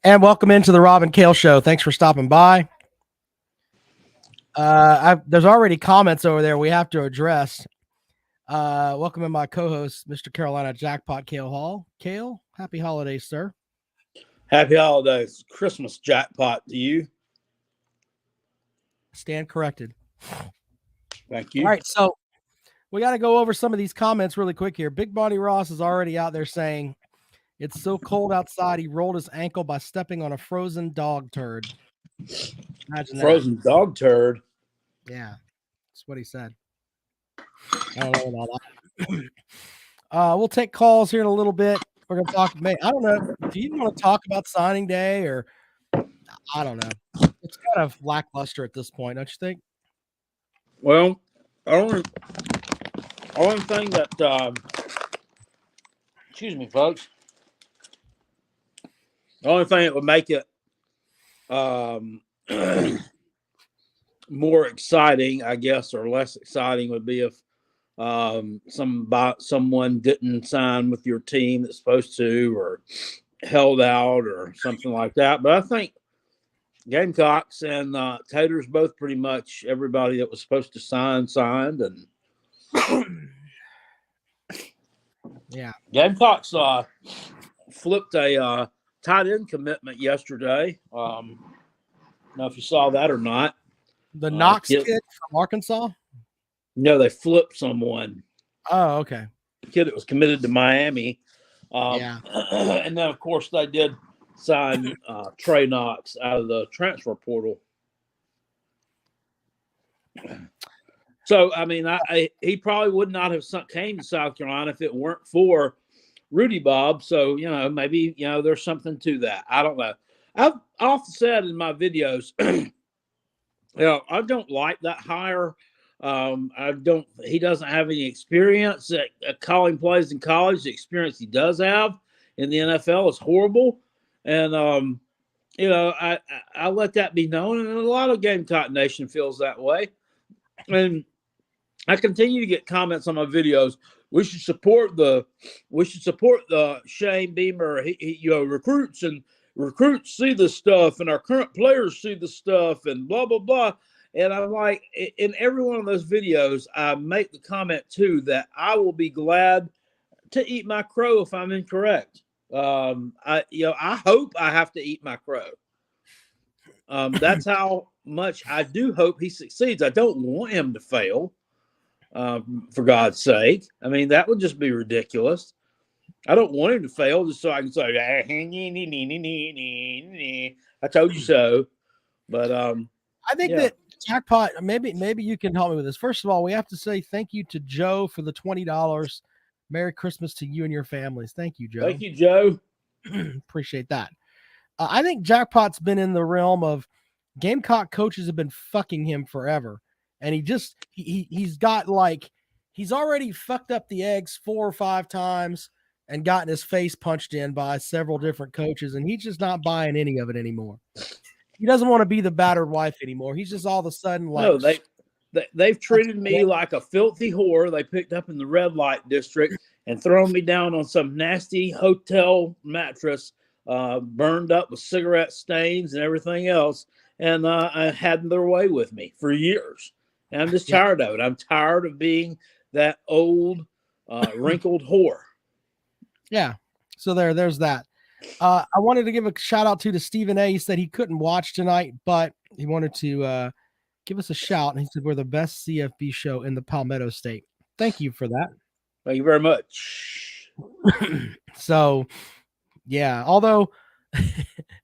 And welcome into the Rob and Kale Show. Thanks for stopping by. There's already comments over there we have to address. Welcome in my co-host, Mr. Carolina Jackpot Kale Hall. Kale, happy holidays, sir. Happy holidays. Christmas jackpot to you. Stand corrected. Thank you. All right, so we got to go over some of these comments really quick here. Big Body Ross is already out there saying, it's so cold outside, he rolled his ankle by stepping on a frozen dog turd. Imagine Frozen dog turd. Yeah, that's what he said. I don't know about that. We'll take calls here in a little bit. We're going to talk. I don't know. Do you want to talk about signing day or I don't know. It's kind of lackluster at this point, don't you think? Well, only thing that, excuse me, folks. The only thing that would make it more exciting, I guess, or less exciting would be if someone didn't sign with your team that's supposed to, or held out, or something like that. But I think Gamecocks and Taters both pretty much everybody that was supposed to sign signed, and yeah, Gamecocks flipped a tight end commitment yesterday. I don't know if you saw that or not. The Knox kid from Arkansas? No, they flipped someone. Oh, okay. The kid that was committed to Miami. Yeah. And then, of course, they did sign Trey Knox out of the transfer portal. So, I mean, he probably would not have came to South Carolina if it weren't for Rudy Bob. So, maybe, there's something to that. I don't know. I've often said in my videos, I don't like that hire. He doesn't have any experience at calling plays in college. The experience he does have in the NFL is horrible. And, I let that be known. And a lot of Gamecock Nation feels that way. And I continue to get comments on my videos. We should support the Shane Beamer. He recruits see this stuff, and our current players see the stuff, and blah blah blah. And I'm like, in every one of those videos, I make the comment too that I will be glad to eat my crow if I'm incorrect. I hope I have to eat my crow. That's how much I do hope he succeeds. I don't want him to fail. For God's sake. I mean, that would just be ridiculous. I don't want him to fail just so I can say, I told you so. But I think that Jackpot, maybe you can help me with this. First of all, we have to say thank you to Joe for the $20. Merry Christmas to you and your families. Thank you, Joe. Thank you, Joe. Appreciate that. I think Jackpot's been in the realm of Gamecock coaches have been fucking him forever. And he's got he's already fucked up the eggs 4 or 5 times and gotten his face punched in by several different coaches. And he's just not buying any of it anymore. He doesn't want to be the battered wife anymore. He's just all of a sudden no, they've treated me like a filthy whore they picked up in the red light district and thrown me down on some nasty hotel mattress, burned up with cigarette stains and everything else. And I had their way with me for years. And I'm just tired of it. I'm tired of being that old, wrinkled whore. Yeah. So there's that. I wanted to give a shout out to Stephen A. He said he couldn't watch tonight, but he wanted to give us a shout. And he said, we're the best CFB show in the Palmetto State. Thank you for that. Thank you very much. So, yeah, although,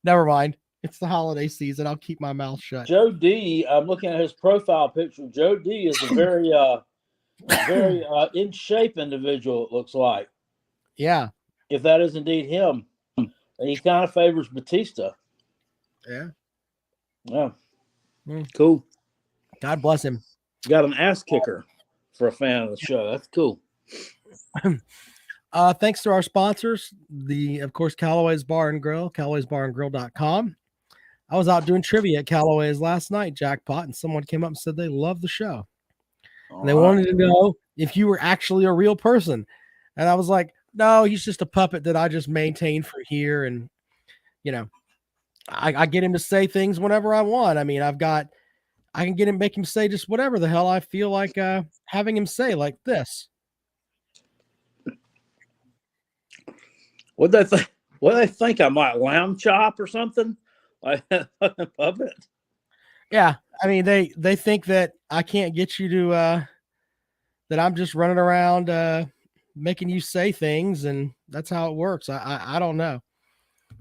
never mind. It's the holiday season. I'll keep my mouth shut. Joe D, I'm looking at his profile picture. Joe D is a very, very in shape individual, it looks like. Yeah. If that is indeed him. He kind of favors Batista. Yeah. Yeah. Cool. God bless him. Got an ass kicker for a fan of the show. That's cool. Thanks to our sponsors, of course, Callaway's Bar and Grill, Callaway'sBarandGrill.com. I was out doing trivia at Callaway's last night, Jackpot, and someone came up and said they love the show. And they wanted to know if you were actually a real person. And I was like, no, he's just a puppet that I just maintain for here. And, I get him to say things whenever I want. I mean, I can get him, make him say just whatever the hell I feel like having him say, like this. What they think? What they think? I might lamb chop or something like puppet. Yeah, I mean they think that I can't get you to that I'm just running around making you say things, and that's how it works. I don't know.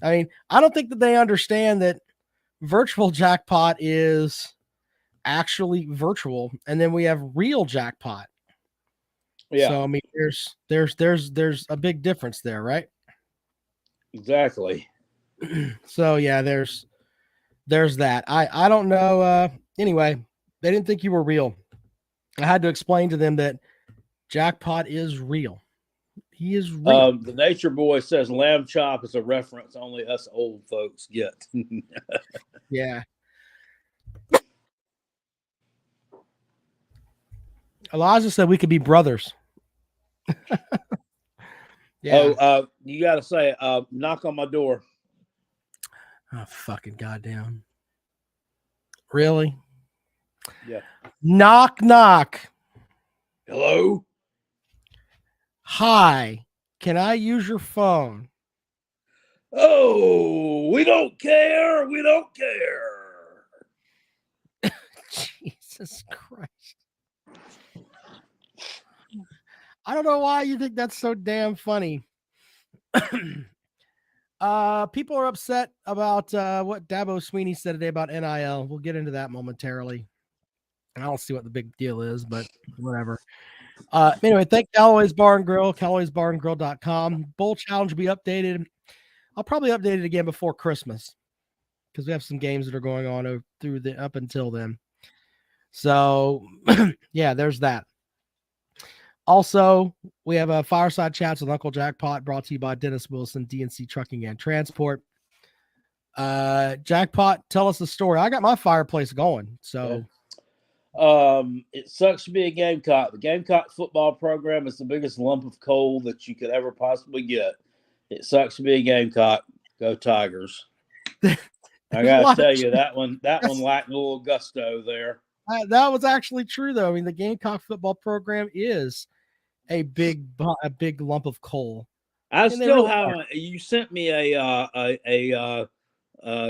I mean, I don't think that they understand that virtual jackpot is actually virtual, and then we have real jackpot. Yeah. So I mean, there's a big difference there, right? Exactly. So yeah, there's that. I don't know. Anyway, they didn't think you were real. I had to explain to them that jackpot is real. He is real. The Nature Boy says lamb chop is a reference only us old folks get. Yeah. Elijah said we could be brothers. Yeah. Oh, you got to say, knock on my door. Oh, fucking goddamn. Really? Yeah. Knock, knock. Hello? Hi. Can I use your phone? Oh, we don't care. We don't care. Jesus Christ. I don't know why you think that's so damn funny. People are upset about what Dabo Sweeney said today about NIL. We'll get into that momentarily. I don't see what the big deal is, but whatever. Anyway, thank Callaway's Bar and Grill, Callaway'sBarandGrill.com. Bowl challenge will be updated. I'll probably update it again before Christmas because we have some games that are going on through the up until then. So yeah, there's that. Also, we have a Fireside Chats with Uncle Jackpot brought to you by Dennis Wilson, DNC Trucking and Transport. Jackpot, tell us the story. I got my fireplace going. So it sucks to be a Gamecock. The Gamecock football program is the biggest lump of coal that you could ever possibly get. It sucks to be a Gamecock. Go Tigers. I gotta tell you, that one lacked a little gusto there. That was actually true, though. I mean, the Gamecock football program is a big lump of coal. I still haven't. You sent me a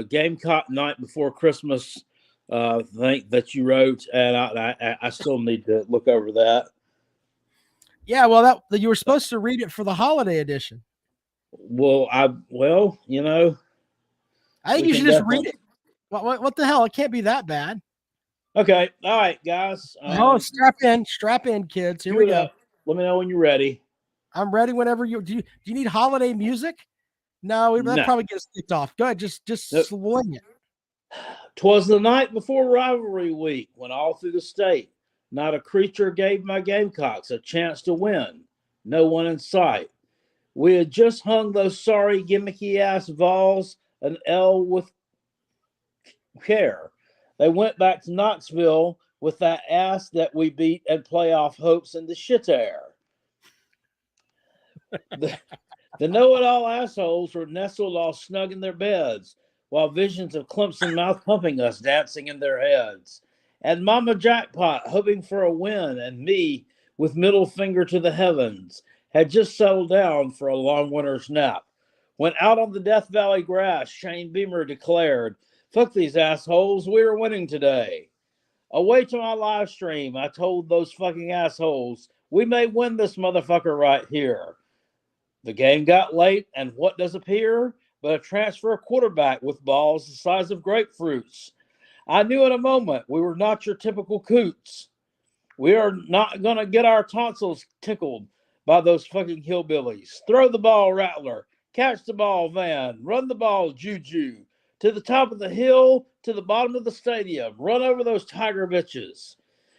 Gamecock night before Christmas thing that you wrote, and I still need to look over that. Yeah, well, that you were supposed to read it for the holiday edition. Well, you know, I think you should just read it. What the hell? It can't be that bad. Okay, all right, guys. Strap in, kids. Here we go. Let me know when you're ready. I'm ready whenever you do. You need holiday music? No, that probably gets kicked off. Go ahead, just swing it. 'Twas the night before rivalry week when all through the state, not a creature gave my Gamecocks a chance to win. No one in sight. We had just hung those sorry gimmicky ass Vols an L with care. They went back to Knoxville with that ass that we beat and playoff hopes in the shit air. The know-it-all assholes were nestled all snug in their beds, while visions of Clemson mouth pumping us dancing in their heads. And Mama Jackpot hoping for a win, and me with middle finger to the heavens, had just settled down for a long winter's nap. When out on the Death Valley grass, Shane Beamer declared, "Fuck these assholes, we are winning today." Away to my live stream, I told those fucking assholes, we may win this motherfucker right here. The game got late, and what does appear but a transfer quarterback with balls the size of grapefruits? I knew in a moment we were not your typical coots. We are not going to get our tonsils tickled by those fucking hillbillies. Throw the ball, Rattler. Catch the ball, Van. Run the ball, Juju. To the top of the hill, to the bottom of the stadium. Run over those tiger bitches.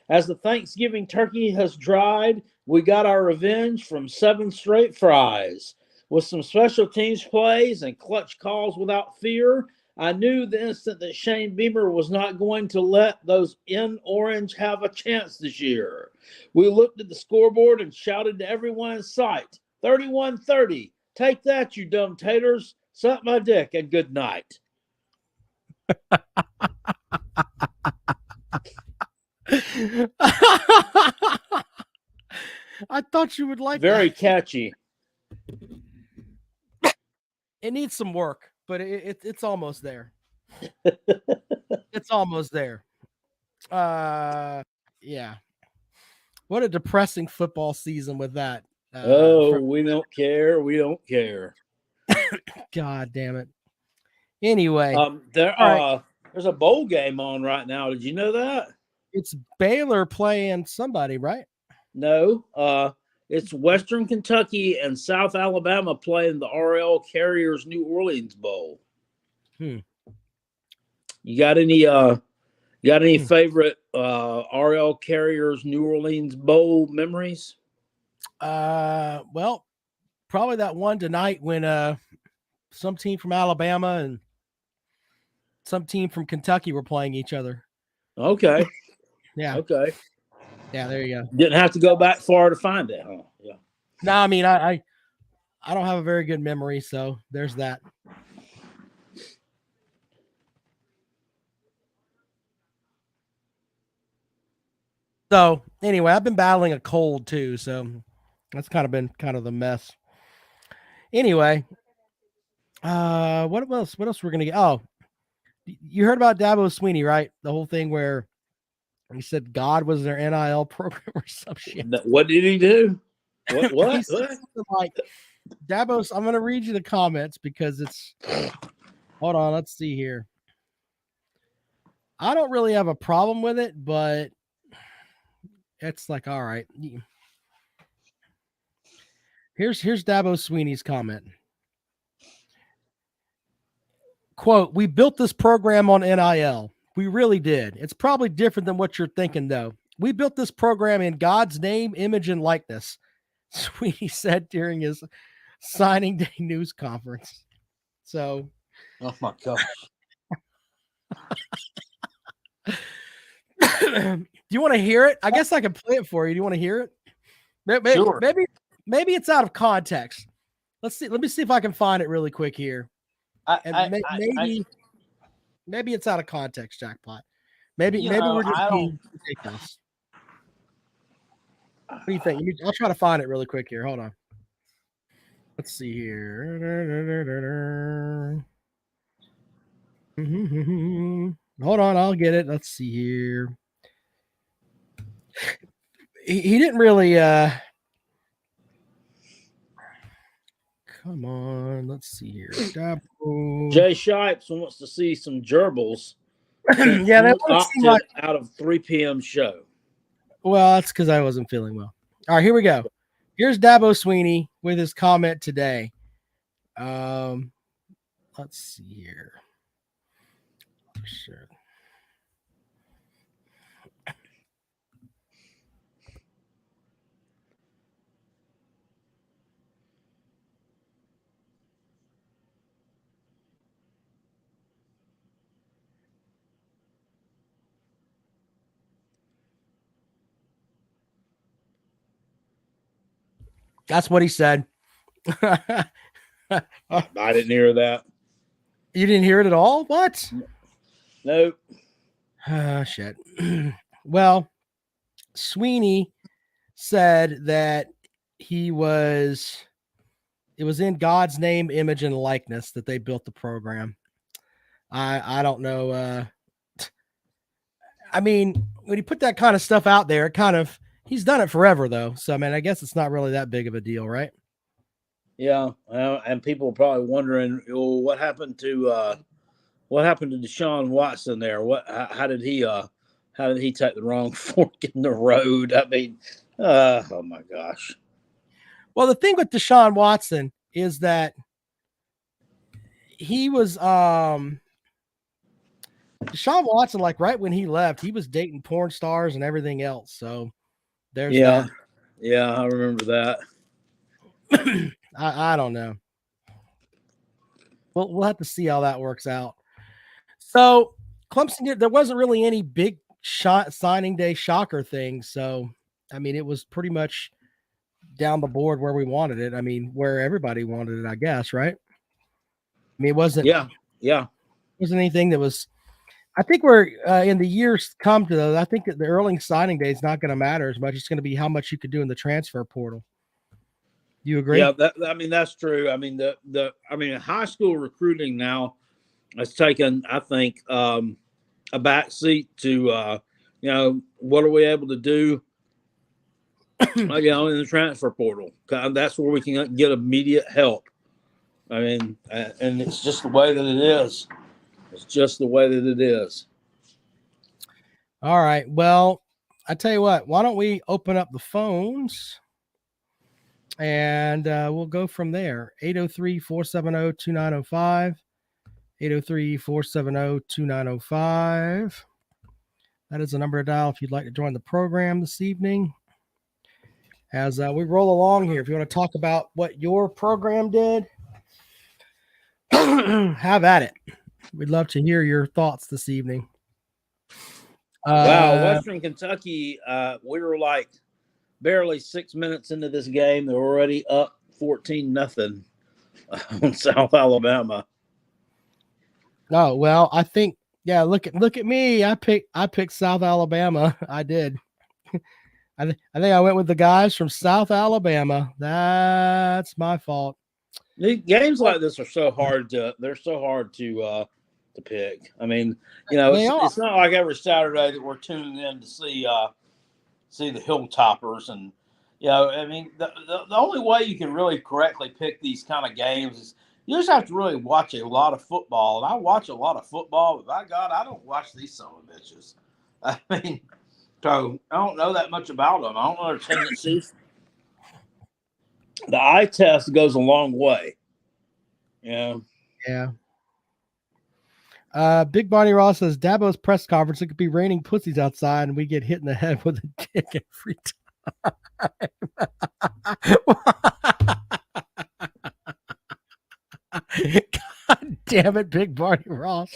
As the Thanksgiving turkey has dried, we got our revenge from 7 straight fries. With some special teams plays and clutch calls without fear, I knew the instant that Shane Beamer was not going to let those in orange have a chance this year. We looked at the scoreboard and shouted to everyone in sight, 31-30. Take that, you dumb taters. Suck my dick and good night. I thought you would like Very that. catchy. It needs some work, but it's almost there. It's almost there. Yeah. What a depressing football season with that. We don't care. We don't care. God damn it. Anyway, There's a bowl game on right now. Did you know that? it's Baylor playing somebody, right? No. It's Western Kentucky and South Alabama playing the RL Carriers New Orleans Bowl. You got any favorite RL Carriers New Orleans Bowl memories? Well, probably that one tonight when some team from Alabama and some team from Kentucky were playing each other. Okay. Yeah. Okay. Yeah, there you go. Didn't have to go back far to find it, huh? Yeah. No, I mean I don't have a very good memory, so there's that. So anyway, I've been battling a cold too, so that's been the mess. Anyway, what else? What else we're gonna get? Oh, you heard about Dabo Sweeney, right? The whole thing where he said God was their NIL program or some shit. What did he do? What? He said something like Dabo. I'm gonna read you the comments because it's. Hold on, let's see here. I don't really have a problem with it, but it's like, all right. Here's Dabo Sweeney's comment. Quote, "We built this program on NIL. We really did. It's probably different than what you're thinking, though. We built this program in God's name, image, and likeness," Sweeney said during his signing day news conference. So, oh my gosh. Do you want to hear it? I guess I can play it for you. Do you want to hear it? Sure. Maybe it's out of context. Let's see. Let me see if I can find it really quick here. Maybe it's out of context, Jackpot. Maybe we're just being ridiculous. What do you think? I'll try to find it really quick here. Hold on. Let's see here. Hold on, I'll get it. Let's see here. He didn't really come on, let's see here. Jay Shipes wants to see some gerbils. Yeah, that would seem like out of 3 p.m. show. Well, that's because I wasn't feeling well. All right, here we go. Here's Dabo Sweeney with his comment today. Let's see here. Sure. That's what he said. I didn't hear that. You didn't hear it at all? What? Nope. Shit. Well, Sweeney said that it was in God's name, image, and likeness that they built the program. I don't know. I mean, when you put that kind of stuff out there, he's done it forever though. So I mean, I guess it's not really that big of a deal, right? Yeah, and people are probably wondering, well, what happened to Deshaun Watson there? How did he take the wrong fork in the road? I mean, oh my gosh. Well, the thing with Deshaun Watson is that he was Deshaun Watson, like right when he left, he was dating porn stars and everything else. So there's that. Yeah, I remember that. I don't know. We'll have to see how that works out. So Clemson, there wasn't really any big signing day shocker thing. So I mean, it was pretty much down the board where we wanted it. I mean, where everybody wanted it, I guess, right? I mean, it wasn't. Yeah. It wasn't anything that was I think we're in the years come to those. I think that the early signing day is not going to matter as much. It's going to be how much you could do in the transfer portal. Do you agree? Yeah, I mean that's true. I mean high school recruiting now has taken, I think, a backseat to what are we able to do in the transfer portal. That's where we can get immediate help. I mean, and it's just the way that it is. It's just the way that it is. All right. Well, I tell you what. Why don't we open up the phones and we'll go from there. 803-470-2905. 803-470-2905. That is the number to dial if you'd like to join the program this evening. As we roll along here, if you want to talk about what your program did, have at it. We'd love to hear your thoughts this evening. Wow, Western Kentucky, we were like barely 6 minutes into this game. They're already up 14-0 on South Alabama. Oh, well, I think, yeah, look at me. I picked South Alabama. I did. I think I went with the guys from South Alabama. That's my fault. Games like this are so hard to pick. I mean, it's not like every Saturday that we're tuning in to see the Hilltoppers, and I mean, the only way you can really correctly pick these kind of games is you just have to really watch a lot of football. And I watch a lot of football, but by God, I don't watch these son of bitches. I mean, so I don't know that much about them. I don't know their tendencies. The eye test goes a long way. Yeah. Big Bonnie Ross says Dabo's press conference. It could be raining pussies outside, and we get hit in the head with a dick every time. God damn it, Big Bonnie Ross.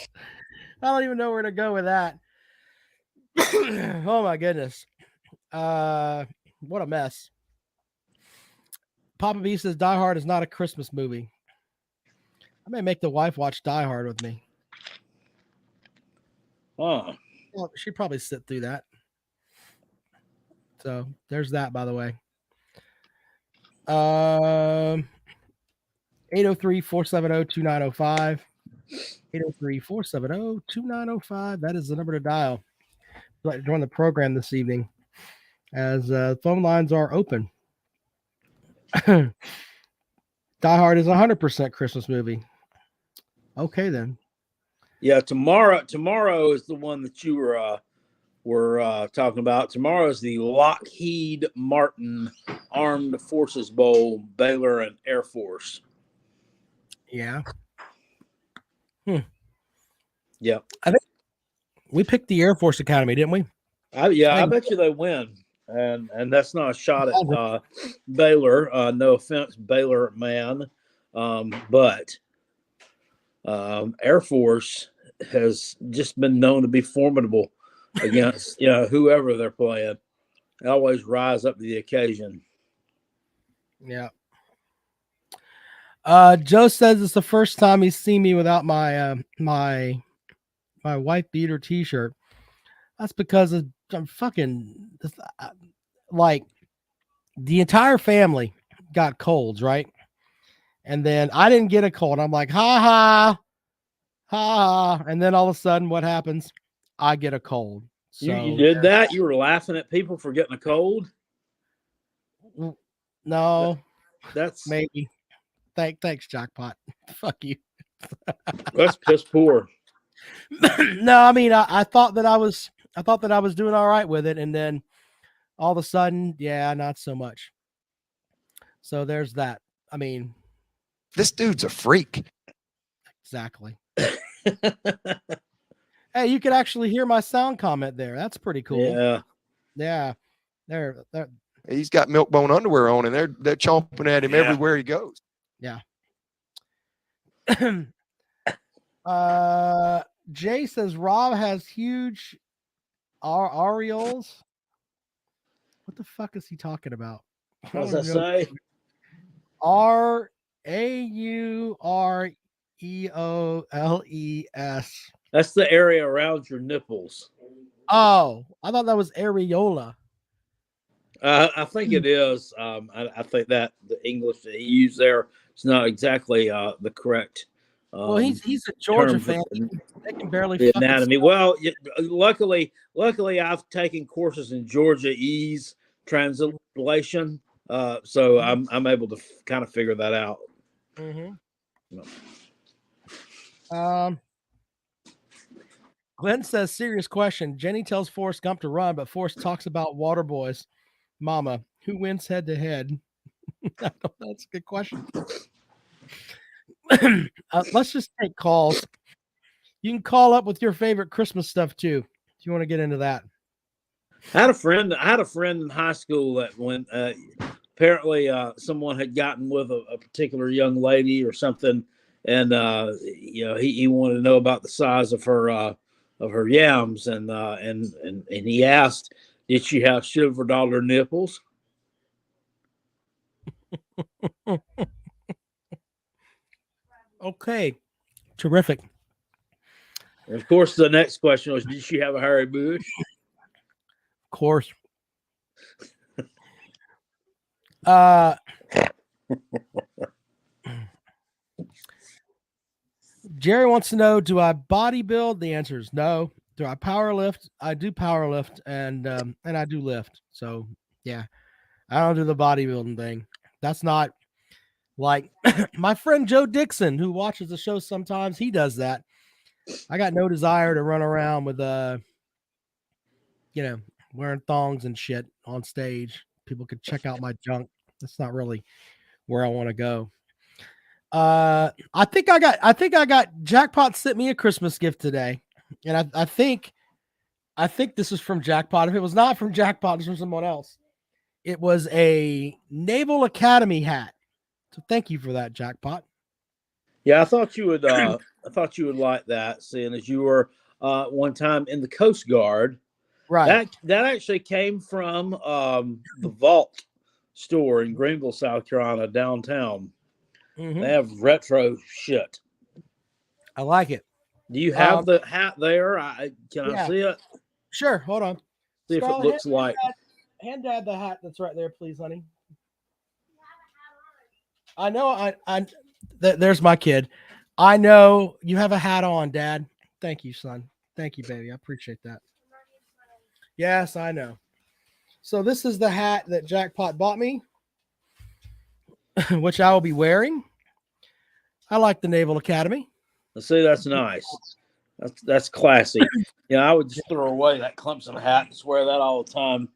I don't even know where to go with that. Oh my goodness. What a mess. Papa B says Die Hard is not a Christmas movie. I may make the wife watch Die Hard with me. Huh. Well, she'd probably sit through that. So there's that, by the way. 803-470-2905. 803-470-2905. That is the number to dial. If you'd like to join the program this evening, as phone lines are open. Die Hard is 100% Christmas movie. Okay, then. Yeah, tomorrow is the one that you were talking about. Tomorrow is the Lockheed Martin Armed Forces Bowl, Baylor and Air Force. Yeah. Yeah. I think we picked the Air Force Academy, didn't we? I bet you they win. And that's not a shot at Baylor. No offense, Baylor man. But Air Force has just been known to be formidable against whoever they're playing. They always rise up to the occasion. Yeah. Joe says it's the first time he's seen me without my my wife beater T-shirt. That's because I'm fucking like the entire family got colds, right? And then I didn't get a cold. I'm like, ha ha, ha. And then all of a sudden, what happens? I get a cold. So you did that? You were laughing at people for getting a cold? No. That's maybe. Thanks, Jackpot. Fuck you. That's piss poor. No, I mean, I thought that I was doing all right with it, and then all of a sudden, yeah, not so much. So there's that. I mean, this dude's a freak. Exactly. Hey, you could actually hear my sound comment there. That's pretty cool. Yeah. There. He's got milk bone underwear on, and they're chomping at him everywhere he goes. Yeah. Jay says Rob has huge areoles. What the fuck is he talking about? What does that say? RAUREOLES. That's the area around your nipples. Oh, I thought that was areola. I think it is. I think that the English that he used there is not exactly the correct. Well, he's a Georgia term for fan. They can barely the fucking anatomy. spell. Well, luckily, I've taken courses in Georgia E's translation, so I'm able to kind of figure that out. Mm-hmm. No. Glenn says, serious question. Jenny tells Forrest Gump to run, but Forrest talks about water boys. Mama, who wins head to head? That's a good question. Let's just take calls. You can call up with your favorite Christmas stuff too. If you want to get into that. I had a friend in high school that when apparently someone had gotten with a particular young lady or something, and he wanted to know about the size of her yams, and he asked, did she have silver dollar nipples? Okay, terrific. And of course, the next question was, did she have a hairy bush? Of course. Jerry wants to know, do I bodybuild? The answer is no. Do I power lift? I do power lift, and I do lift. So yeah, I don't do the bodybuilding thing. That's not like my friend Joe Dixon, who watches the show sometimes. He does that. I got no desire to run around with wearing thongs and shit on stage. People could check out my junk. That's not really where I want to go. I think I got Jackpot sent me a Christmas gift today, and I think this is from Jackpot. If it was not from Jackpot, it's from someone else. It was a Naval Academy hat. So thank you for that, Jackpot. Yeah, I thought you would. I thought you would like that, seeing as you were one time in the Coast Guard. Right. That actually came from the Vault store in Greenville, South Carolina, downtown. Mm-hmm. They have retro shit. I like it. Do you have the hat there? Can I see it? Sure. Hold on. See if it looks like. Hand Dad the hat that's right there, please, honey. I know. There's my kid. I know you have a hat on, Dad. Thank you, son. Thank you, baby. I appreciate that. Yes, I know. So this is the hat that Jackpot bought me, which I will be wearing. I like the Naval Academy. See, that's nice. That's classy. I would just throw away that Clemson hat and wear that all the time.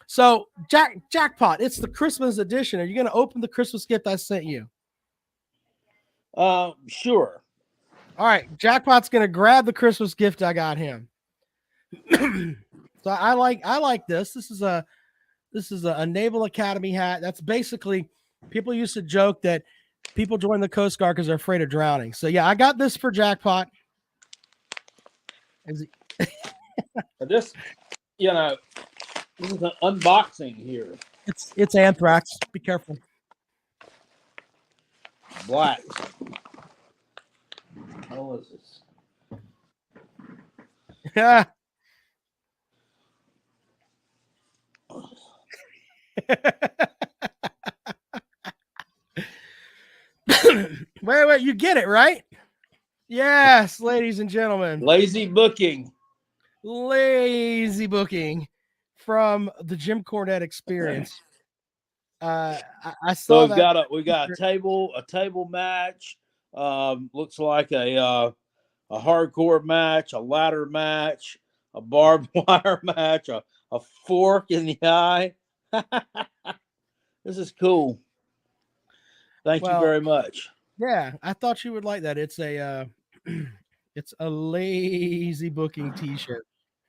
So Jackpot, it's the Christmas edition. Are you going to open the Christmas gift I sent you? Sure. All right, Jackpot's going to grab the Christmas gift I got him. So I like this. This is a Naval Academy hat. That's basically, people used to joke that people join the Coast Guard because they're afraid of drowning. So yeah, I got this for Jackpot. This is an unboxing here. It's anthrax. Be careful. Black. What is this? Yeah. Wait, you get it, right? Yes, ladies and gentlemen. Lazy booking from the Jim Cornette Experience. I saw so that. we got a table match. Looks like a hardcore match, a ladder match, a barbed wire match, a fork in the eye. This is cool. Thank you very much. Yeah, I thought you would like that. It's a lazy booking T-shirt,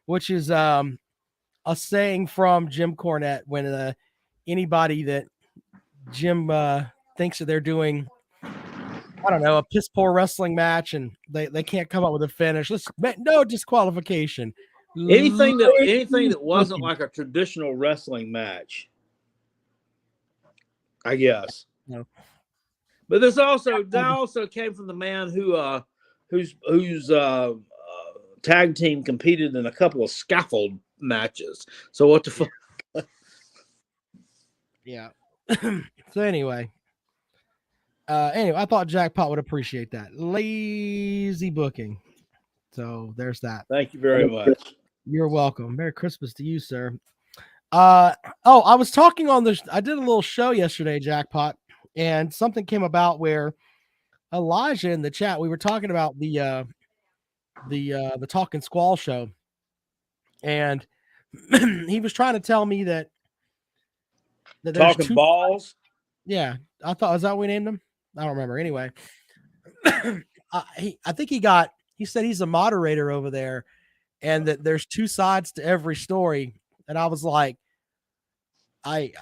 which is a saying from Jim Cornette when anybody that Jim thinks that they're doing, I don't know, a piss poor wrestling match and they can't come up with a finish. No disqualification. Anything that wasn't like a traditional wrestling match, I guess. No. But that also came from the man who tag team competed in a couple of scaffold matches. So what the fuck? Yeah. So anyway, I thought Jackpot would appreciate that. Lazy booking. So there's that. Thank you very much. You're welcome. Merry Christmas to you, sir. I was talking on this. I did a little show yesterday, Jackpot, and something came about where Elijah in the chat, we were talking about the Talking Squall show, and he was trying to tell me that there's Talking balls. Yeah, I thought, is that what we named him? I don't remember. Anyway, I think he said he's a moderator over there, and that there's two sides to every story. And I was like, I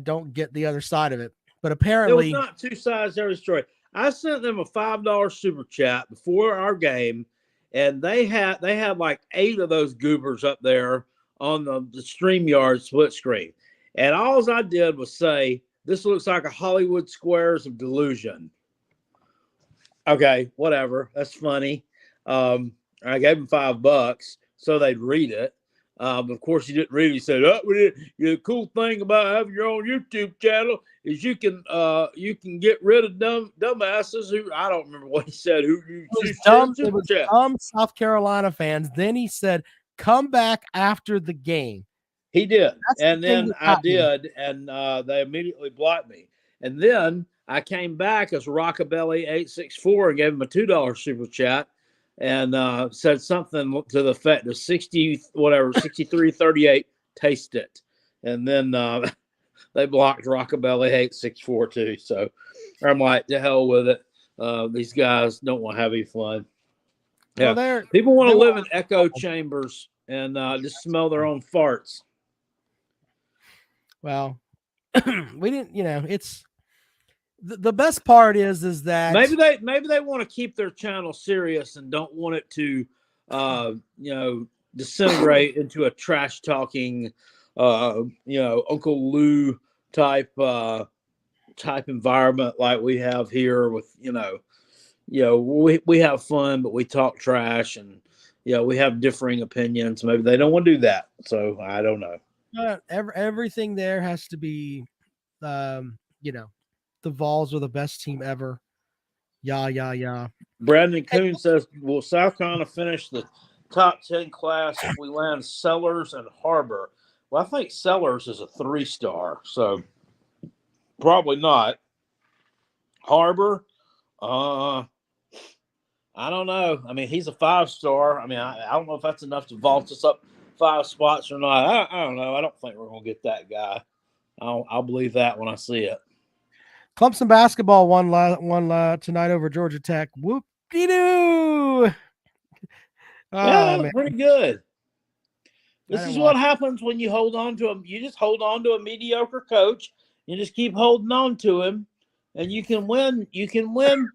don't get the other side of it. But apparently, it was not two sides to every story. I sent them a $5 super chat before our game, and they had like 8 of those goobers up there on the StreamYard split screen. And all I did was say, this looks like a Hollywood Squares of delusion. Okay, whatever. That's funny. I gave him $5 so they'd read it. Of course, he didn't read it. He said, the cool thing about having your own YouTube channel is you can get rid of dumbasses who, I don't remember what he said. It was dumb South Carolina fans. Then he said, come back after the game. He did. And then I did. And they immediately blocked me. And then I came back as Rockabilly864 and gave him a $2 super chat and said something to the effect of 6338, taste it. And then they blocked Rockabilly864 too. So I'm like, to hell with it. These guys don't want to have any fun. Yeah. Well, people want to live in echo chambers and just smell their own farts. Well, we didn't, it's the best part is that maybe they want to keep their channel serious and don't want it to, disintegrate into a trash talking, Uncle Lou type environment like we have here with, we have fun, but we talk trash and, we have differing opinions. Maybe they don't want to do that. So I don't know. Everything there has to be, the Vols are the best team ever. Yeah. Brandon Coon says, will South Carolina finish the top 10 class if we land Sellers and Harbor? Well, I think Sellers is a 3-star, so probably not. Harbor, I don't know. I mean, he's a 5-star. I mean, I don't know if that's enough to vault us up 5 spots or not. I don't know. I don't think we're going to get that guy. I'll believe that when I see it. Clemson basketball won tonight over Georgia Tech. Whoop-de-doo! Yeah, pretty good. This is what happens when you hold on to him. You just hold on to a mediocre coach. You just keep holding on to him, and you can win. You can win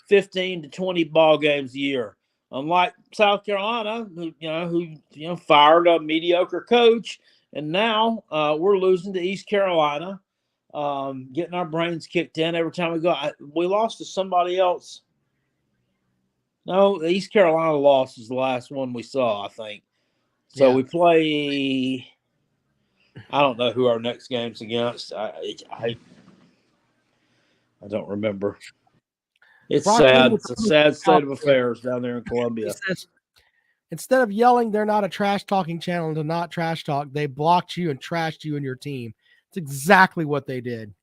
15 to 20 ball games a year. Unlike South Carolina, who fired a mediocre coach, and now we're losing to East Carolina, getting our brains kicked in every time we go. We lost to somebody else. No, the East Carolina loss is the last one we saw, I think. So we play. I don't know who our next game's against. I don't remember. It's sad. It's a sad state of affairs down there in Columbia. Says, instead of yelling, they're not a trash talking channel to not trash talk. They blocked you and trashed you and your team. It's exactly what they did.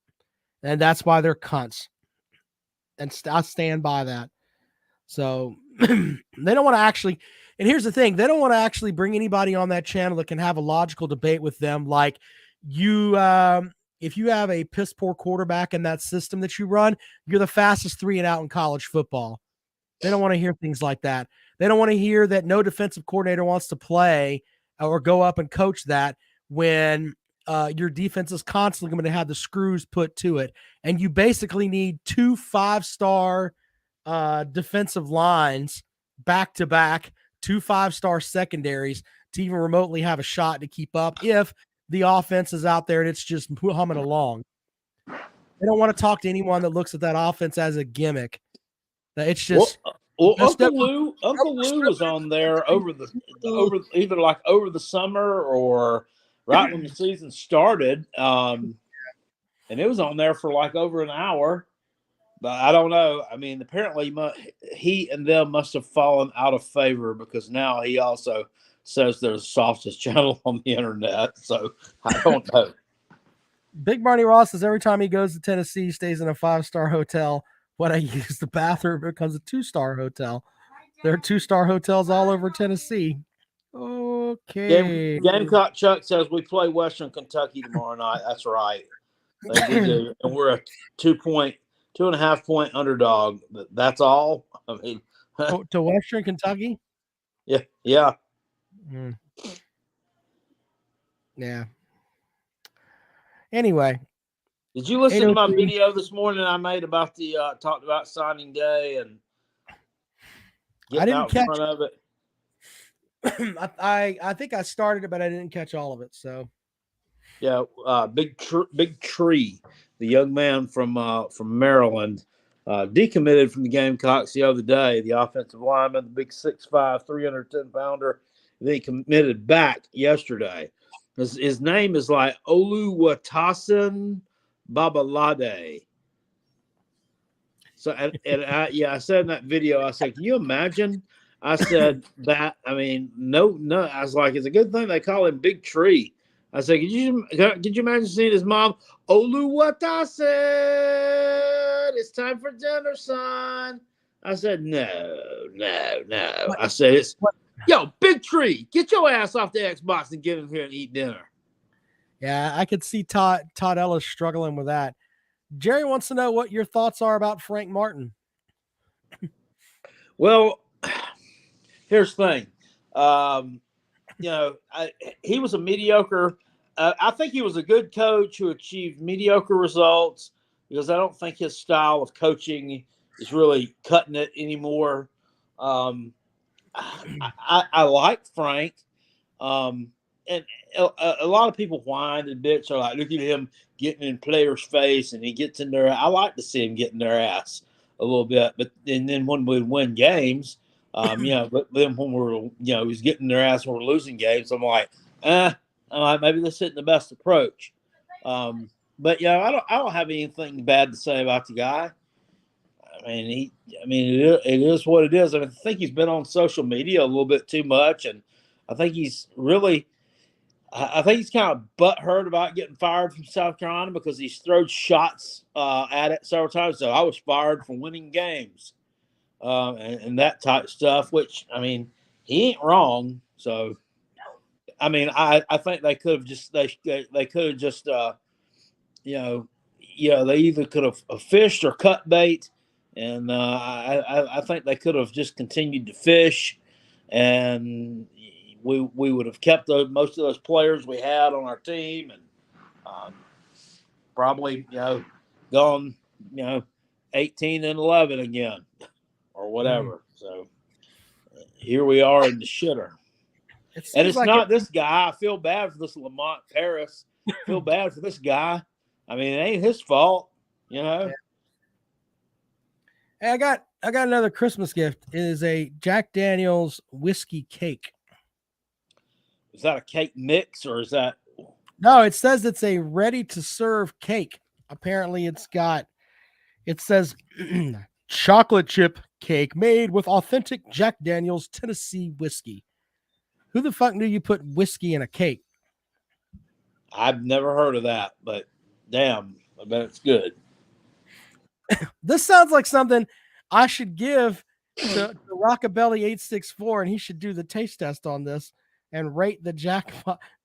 And that's why they're cunts. And I stand by that. So they don't want to actually, and here's the thing, they don't want to actually bring anybody on that channel that can have a logical debate with them. Like you, if you have a piss poor quarterback in that system that you run, you're the fastest 3 and out in college football. They don't want to hear things like that. They don't want to hear that no defensive coordinator wants to play or go up and coach that when your defense is constantly going to have the screws put to it. And you basically need 2 5-star defensive lines back to back, 2 5-star secondaries to even remotely have a shot to keep up if the offense is out there and it's just humming along. They don't want to talk to anyone that looks at that offense as a gimmick. It's just Well, Best Uncle Lou was on there over the summer or right when the season started, and it was on there for like over an hour. But I don't know. I mean, apparently he and them must have fallen out of favor because now he also says there's a softest channel on the internet. So I don't know. Big Barney Ross says every time he goes to Tennessee, he stays in a 5-star hotel. When I use the bathroom, it becomes a 2-star hotel. There are 2-star hotels all over Tennessee. Okay. Gamecock Chuck says we play Western Kentucky tomorrow night. That's right. We do. And we're a 2.5 point underdog. That's all. I mean, To Western Kentucky? Yeah. Yeah. Yeah. Anyway. Did you listen to my video this morning I made about the talked about signing day and getting out in front of it? I think I started it, but I didn't catch all of it. So yeah, Big Tree, the young man from Maryland, decommitted from the Gamecocks the other day. The offensive lineman, the big 6'5", 310-pounder, then he committed back yesterday. His name is like Oluwatosin Babalade. So I said in that video, I said, can you imagine? I said that. I mean, no. I was like, it's a good thing they call him Big Tree. I said, could you imagine seeing his mom? Oluwatosin, it's time for dinner, son. I said, no. I said, yo, Big Tree, get your ass off the Xbox and get in here and eat dinner. Yeah, I could see Todd Ellis struggling with that. Jerry wants to know what your thoughts are about Frank Martin. Well, here's the thing. He was a mediocre. I think he was a good coach who achieved mediocre results because I don't think his style of coaching is really cutting it anymore. I like Frank. And a lot of people whine and bitch are like, look at him getting in players' face and he gets in there. I like to see him get in their ass a little bit, and then when we win games, but then when we're, he's getting their ass when we're losing games, I'm like, maybe this isn't the best approach. But I don't have anything bad to say about the guy. It is what it is. I think he's been on social media a little bit too much, and I think he's kind of butthurt about getting fired from South Carolina because he's thrown shots at it several times. So I was fired for winning games and that type of stuff, which, he ain't wrong. So, I think they could have just, they could have just, they either could have fished or cut bait. And I think they could have just continued to fish, and we would have kept most of those players we had on our team, and probably gone 18-11 again or whatever. So here we are in the shitter. And it's like not this guy. I feel bad for this Lamont Paris. I feel bad for this guy. It ain't his fault, Yeah. Hey, I got another Christmas gift. It is a Jack Daniel's whiskey cake. Is that a cake mix or is that? No, it says it's a ready-to-serve cake. Apparently, it says chocolate chip cake made with authentic Jack Daniel's Tennessee whiskey. Who the fuck knew you put whiskey in a cake? I've never heard of that, but damn, I bet it's good. This sounds like something I should give to Rockabilly 864, and he should do the taste test on this and rate the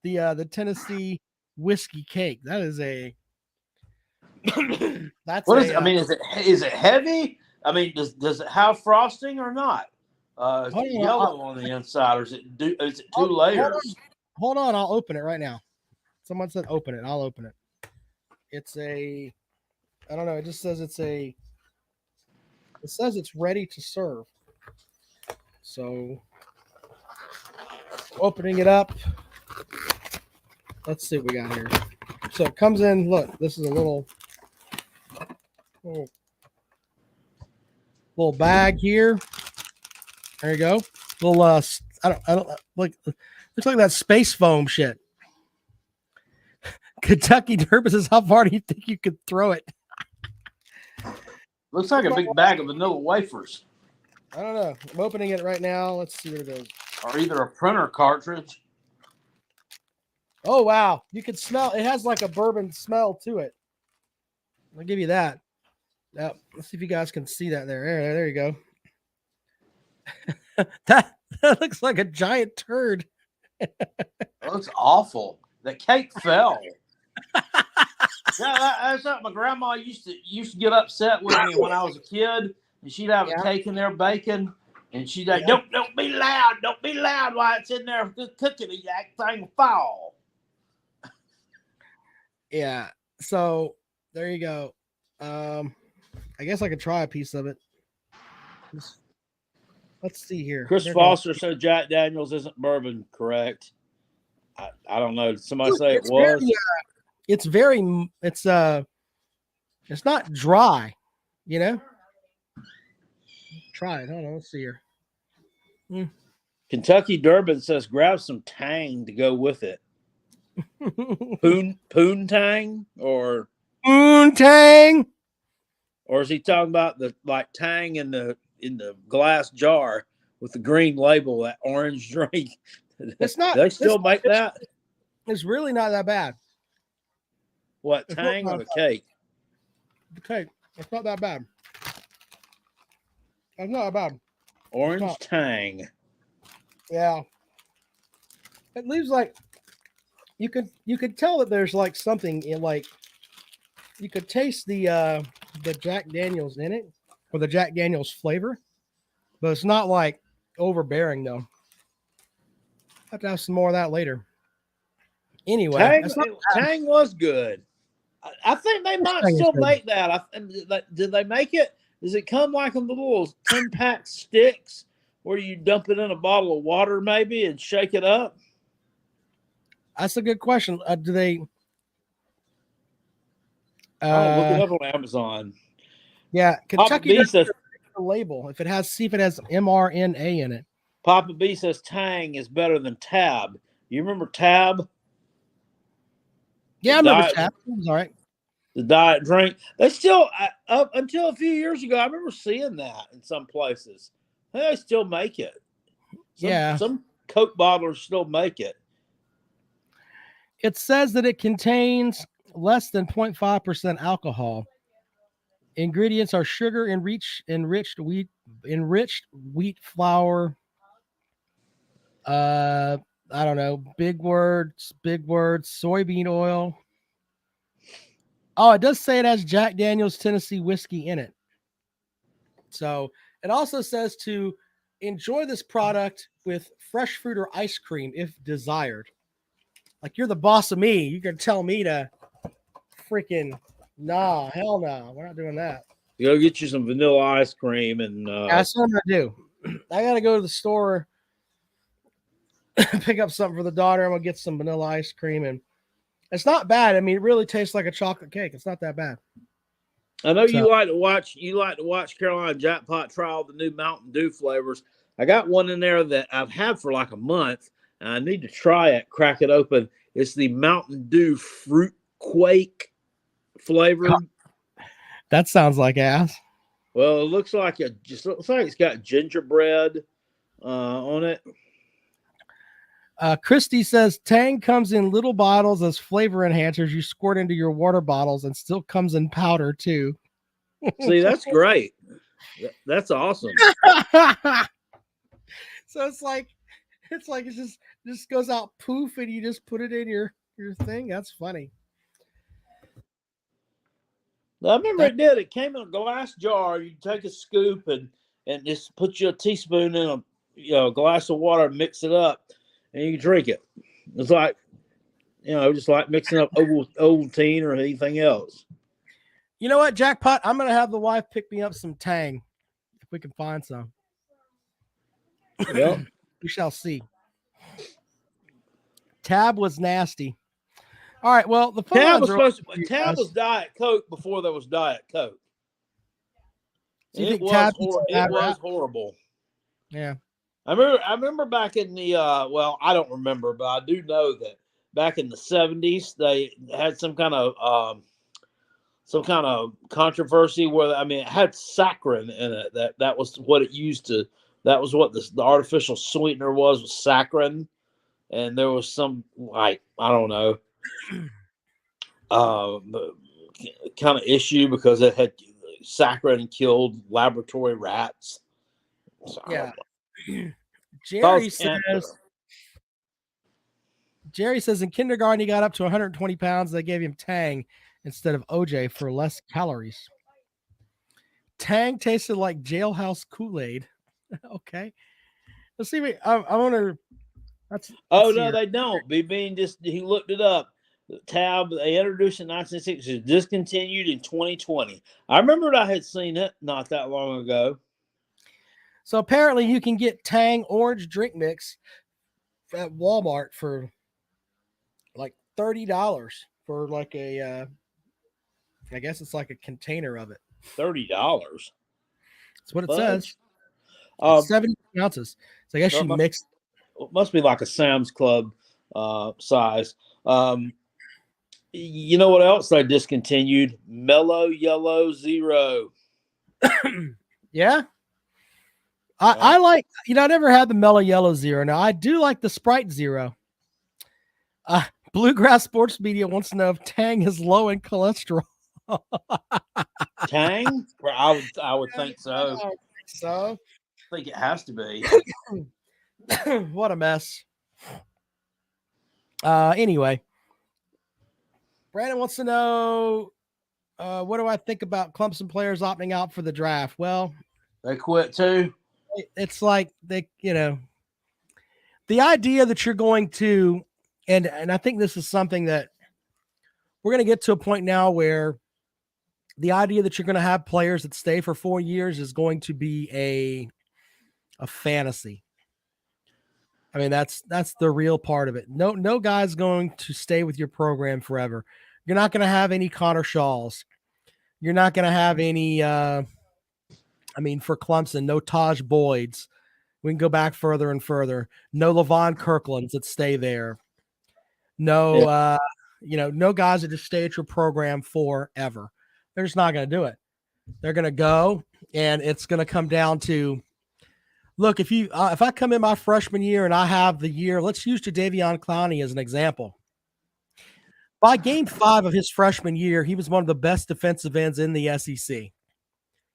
the Tennessee whiskey cake. That is a that's what a, is it? Is it heavy? Does it have frosting or not? Is it yellow on the inside, or is it two layers? Hold on, I'll open it right now. Someone said open it. I'll open it. It's I don't know. It just says it says it's ready to serve. So opening it up. Let's see what we got here. So it comes in, look, this is a little bag here. There you go. Little I don't like looks like that space foam shit. Kentucky Derby says, how far do you think you could throw it? Looks like a big bag of vanilla wafers. I don't know. I'm opening it right now. Let's see what it is. Or either a printer cartridge. Oh, wow. You can smell. It has like a bourbon smell to it. I'll give you that. Now, let's see if you guys can see that there. There you go. that looks like a giant turd. That looks awful. The cake fell. Yeah, that's what my grandma used to get upset with me when I was a kid, and she'd have a cake in there baking, and she'd like, don't be loud while it's in there cooking, that thing will fall. Yeah. So there you go. I guess I could try a piece of it. Let's see here. Chris Foster said Jack Daniels isn't bourbon, correct? I don't know. Did somebody say it was? It's not dry, you know? Try it. Hold on. Let's see here. Kentucky Durban says grab some Tang to go with it. Poon Tang or Poontang. Or is he talking about the like Tang in the glass jar with the green label, that orange drink? It's not. They still make that? It's really not that bad. What, Tang or the cake? The cake. It's not that bad. It's not that bad. Orange Tang. Yeah. It leaves like you could tell that there's like something in like you could taste the Jack Daniels in it or the Jack Daniels flavor, but it's not like overbearing though. I'll have to have some more of that later. Anyway, Tang was good. I think they might still make that. Did they make it? Does it come like in the little 10-pack sticks where you dump it in a bottle of water maybe and shake it up? That's a good question. Do they? Look it up on Amazon. Yeah, Kentucky B says the label if it has mRNA in it. Papa B says Tang is better than Tab. You remember Tab? Yeah, I remember Tab. It was all right. The diet drink. They still up until a few years ago. I remember seeing that in some places. They still make it. Some Coke bottlers still make it. It says that it contains less than 0.5% alcohol. Ingredients are sugar, enriched wheat flour. I don't know. Big words. Soybean oil. Oh, it does say it has Jack Daniel's Tennessee whiskey in it. So it also says to enjoy this product with fresh fruit or ice cream if desired. Like you're the boss of me. You can tell me to freaking hell no. We're not doing that. You go get you some vanilla ice cream and that's what I'm gonna do. I gotta go to the store, pick up something for the daughter. I'm gonna get some vanilla ice cream, and it's not bad. I mean, it really tastes like a chocolate cake. It's not that bad. I know you like to watch Carolina Jackpot try all the new Mountain Dew flavors. I got one in there that I've had for like a month, and I need to try it, crack it open. It's the Mountain Dew Fruit Quake flavor. That sounds like ass. Well, it looks like it's got gingerbread on it. Christy says Tang comes in little bottles as flavor enhancers. You squirt into your water bottles and still comes in powder too. See, that's great. That's awesome. So it's like it just goes out poof and you just put it in your thing. That's funny. I remember it did. It came in a glass jar. You take a scoop and just put you a teaspoon in a glass of water, mix it up, and you drink it. It's like, just like mixing up Ovaltine or anything else. You know what, Jackpot? I'm going to have the wife pick me up some Tang if we can find some. Yep. We shall see. Tab was nasty. All right, well, the Tab was Diet Coke before there was Diet Coke. So It was horrible. Yeah. I remember back in the well, I don't remember, but I do know that back in the 70s they had some kind of controversy where, I mean, it had saccharin in it. That was what it used to. That was what the artificial sweetener was saccharin, and there was some, like, I don't know, uh, kind of issue because it had saccharin killed laboratory rats. So, Yeah. Jerry says in kindergarten he got up to 120 pounds. They gave him Tang instead of OJ for less calories. Tang tasted like jailhouse Kool-Aid. Okay. Let's see. I want to. Oh no, they don't. Bean just he looked it up. The tab they introduced in 1960, discontinued in 2020. I remembered I had seen it not that long ago. So apparently you can get Tang orange drink mix at Walmart for like $30 for like a I guess it's like a container of it. $30. That's what it says. 70 ounces. So I guess she mixed. It must be like a Sam's Club size. You know what else they discontinued? Mellow Yellow Zero. Yeah. I like, I never had the Mellow Yellow Zero. Now, I do like the Sprite Zero. Bluegrass Sports Media wants to know if Tang is low in cholesterol. Tang? I would think so. So I think it has to be. What a mess. Anyway, Brandon wants to know, what do I think about Clemson players opting out for the draft? Well, they quit too. It's like the idea that you're going to, and I think this is something that we're going to get to a point now where the idea that you're going to have players that stay for 4 years is going to be a fantasy. I mean, that's the real part of it. No guy's going to stay with your program forever. You're not going to have any Connor Shaws. You're not going to have any, for Clemson, no Taj Boyds. We can go back further and further. No Levon Kirklands that stay there. No, no guys that just stay at your program forever. They're just not going to do it. They're going to go, and it's going to come down to, look, if I come in my freshman year and I have the year, let's use Jadeveon Clowney as an example. By game 5 of his freshman year, he was one of the best defensive ends in the SEC.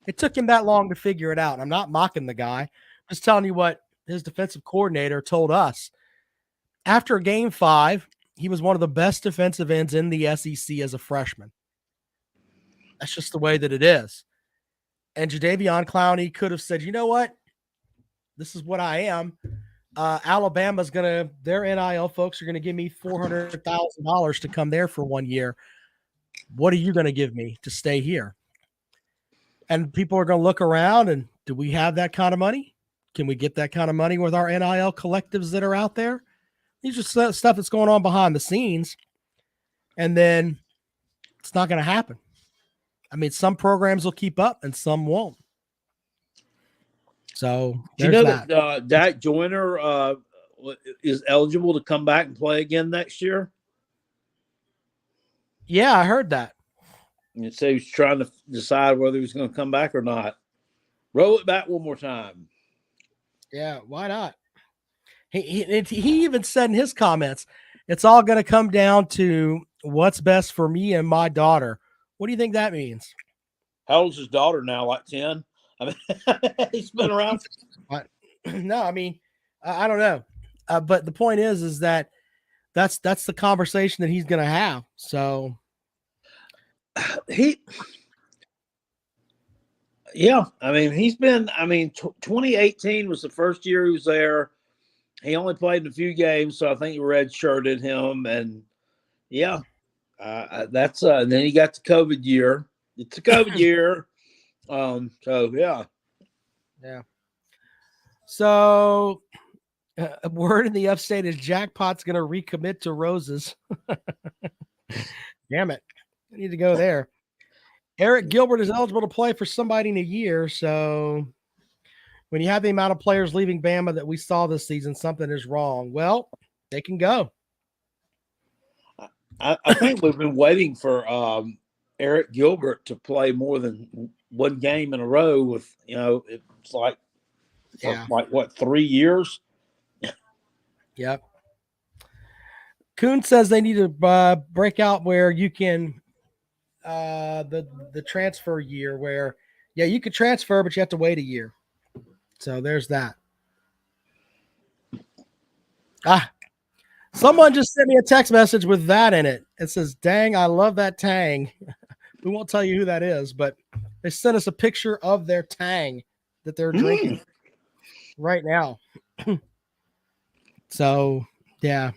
It took him that long to figure it out. I'm not mocking the guy. I'm just telling you what his defensive coordinator told us. After game 5, he was one of the best defensive ends in the SEC as a freshman. That's just the way that it is. And Jadeveon Clowney could have said, you know what? This is what I am. Alabama's their NIL folks are going to give me $400,000 to come there for 1 year. What are you going to give me to stay here? And people are going to look around and, do we have that kind of money? Can we get that kind of money with our NIL collectives that are out there? These are stuff that's going on behind the scenes. And then it's not going to happen. I mean, some programs will keep up and some won't. So do you know that Dak Joyner is eligible to come back and play again next year? Yeah, I heard that. And so he's trying to decide whether he's going to come back or not. Roll it back one more time. Yeah, why not? He even said in his comments, it's all going to come down to what's best for me and my daughter. What do you think that means? How old's his daughter now? Like 10? I mean, he's been around. No, I mean, I don't know. But the point is that that's the conversation that he's going to have. So yeah, I mean, 2018 was the first year he was there. He only played in a few games, so I think he redshirted him. And yeah, that's and then he got the COVID year. It's a COVID year. So yeah. So a word in the upstate is Jackpot's going to recommit to Roses. Damn it. I need to go there. Eric Gilbert is eligible to play for somebody in a year. So when you have the amount of players leaving Bama that we saw this season, something is wrong. Well, they can go. I think we've been waiting for Eric Gilbert to play more than one game in a row with, it's like, what, 3 years? Yep. Kuhn says they need to break out where you can the transfer year where, you could transfer, but you have to wait a year. So there's that. Someone just sent me a text message with that in it. It says, "Dang, I love that Tang." We won't tell you who that is, but they sent us a picture of their Tang that they're drinking right now. So, yeah.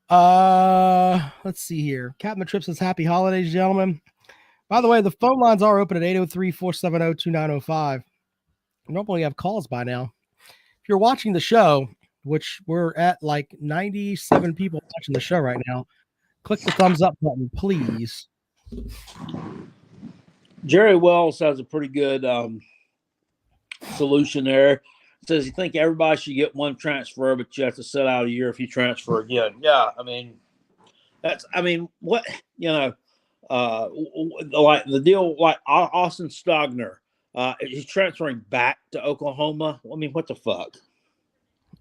Let's see here. Captain Trip says, "Happy holidays, gentlemen." By the way, the phone lines are open at 803-470-2905. Normally have calls by now. If you're watching the show, which we're at like 97 people watching the show right now, click the thumbs up button, please. Jerry Wells has a pretty good solution there. Says he think everybody should get one transfer, but you have to sit out a year if you transfer again. Yeah, what, like the deal, like Austin Stogner, he's transferring back to Oklahoma. I mean, what the fuck?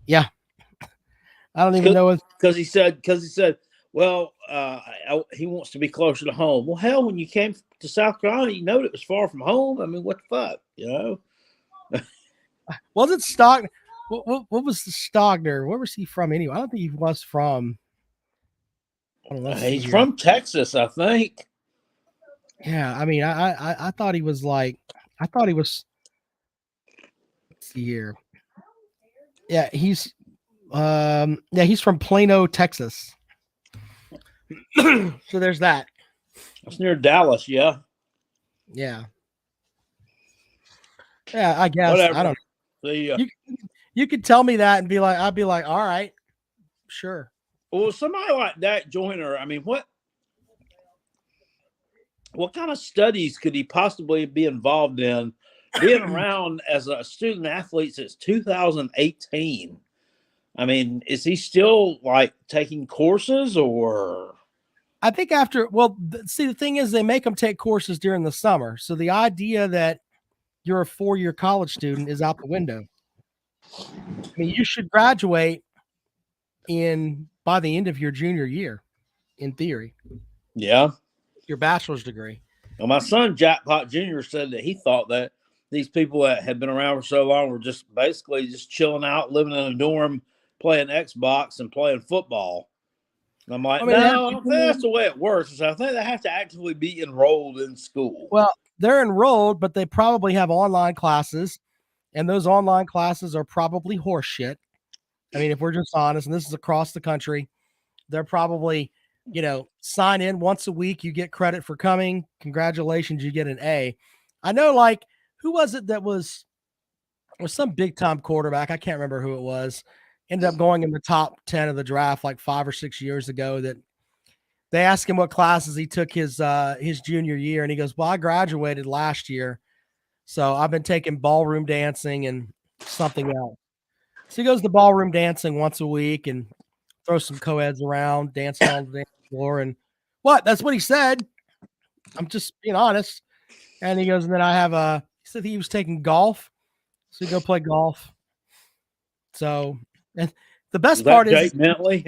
Yeah, I don't even know because he said, well, he wants to be closer to home. Well, hell, when you came to South Carolina, you know it was far from home. I mean, what the fuck, Was it Stogner? What was the Stogner? Where was he from anyway? I don't think he was from. He's from Texas, I think. Yeah, I mean, I thought he was like, let's see here. Yeah, he's from Plano, Texas. So there's that. That's near Dallas, yeah. Yeah. Yeah, I guess. Whatever. I don't know. You could tell me that and be like, I'd be like, all right, sure. Well, somebody like that Joyner, I mean, what kind of studies could he possibly be involved in being around as a student athlete since 2018? I mean, is he still like taking courses or? I think the thing is they make them take courses during the summer. So the idea that you're a 4-year college student is out the window. I mean, you should graduate by the end of your junior year, in theory. Yeah. Your bachelor's degree. Well, my son, Jackpot Jr., said that he thought that these people that had been around for so long were just basically just chilling out, living in a dorm, playing Xbox and playing football. And I'm like, no, I don't think that's the way it works. So I think they have to actively be enrolled in school. Well, they're enrolled, but they probably have online classes, and those online classes are probably horse shit. I mean, if we're just honest, and this is across the country, they're probably, sign in once a week, you get credit for coming. Congratulations, you get an A. I know, like, who was it that was some big time quarterback? I can't remember who it was. Ended up going in the top 10 of the draft like 5 or 6 years ago. That they asked him what classes he took his junior year, and he goes, "Well, I graduated last year, so I've been taking ballroom dancing and something else." So he goes to ballroom dancing once a week and throws some co-eds around, dancing on the dance floor. And that's what he said. I'm just being honest. And he goes, and then he said he was taking golf. So he go play golf. So, and the best part is, Bentley?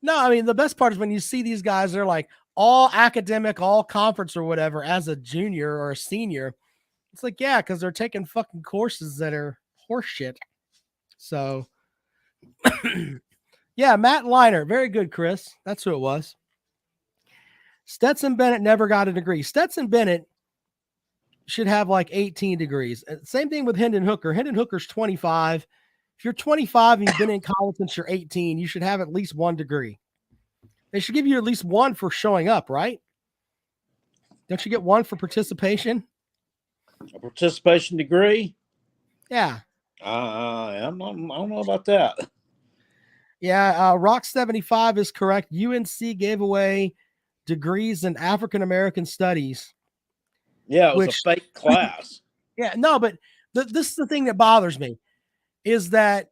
No, I mean, the best part is when you see these guys, they're like all academic, all conference or whatever as a junior or a senior. It's like, yeah, because they're taking fucking courses that are horse shit. So, yeah, Matt Liner. Very good, Chris. That's who it was. Stetson Bennett never got a degree. Stetson Bennett should have like 18 degrees. Same thing with Hendon Hooker. Hendon Hooker's 25. If you're 25 and you've been in college since you're 18, you should have at least 1 degree. They should give you at least 1 for showing up, right? Don't you get 1 for participation? A participation degree? Yeah. I don't know about that. Yeah, Rock 75 is correct. UNC gave away degrees in African American studies. Yeah, it was a fake class. Yeah, no, but this is the thing that bothers me is that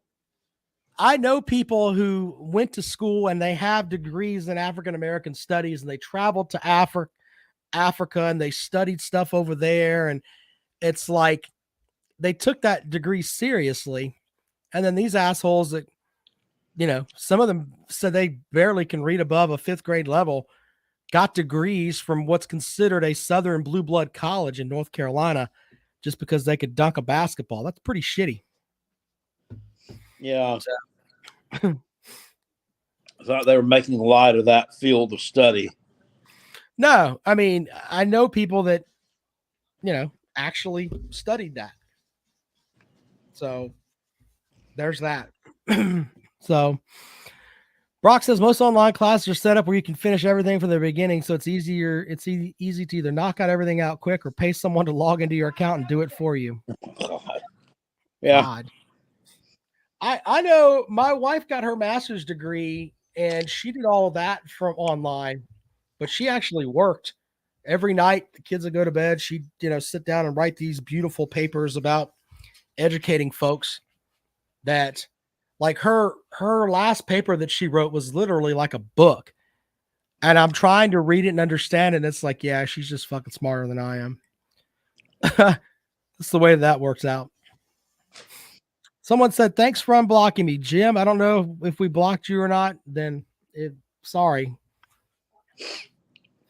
I know people who went to school and they have degrees in African American studies and they traveled to Africa and they studied stuff over there. And it's like they took that degree seriously. And then these assholes that, some of them said they barely can read above a 5th grade level, got degrees from what's considered a Southern blue blood college in North Carolina just because they could dunk a basketball. That's pretty shitty. Yeah. I thought they were making light of that field of study. No, I mean, I know people that, actually studied that. So there's that. So Brock says most online classes are set up where you can finish everything from the beginning. So it's easier. It's easy to either knock out everything out quick or pay someone to log into your account and do it for you. God. Yeah. God. I know my wife got her master's degree and she did all of that from online, but she actually worked every night. The kids would go to bed. She'd, sit down and write these beautiful papers about educating folks that like her last paper that she wrote was literally like a book. And I'm trying to read it and understand it. And it's like, yeah, she's just fucking smarter than I am. That's the way that works out. Someone said, thanks for unblocking me, Jim. I don't know if we blocked you or not. Then sorry.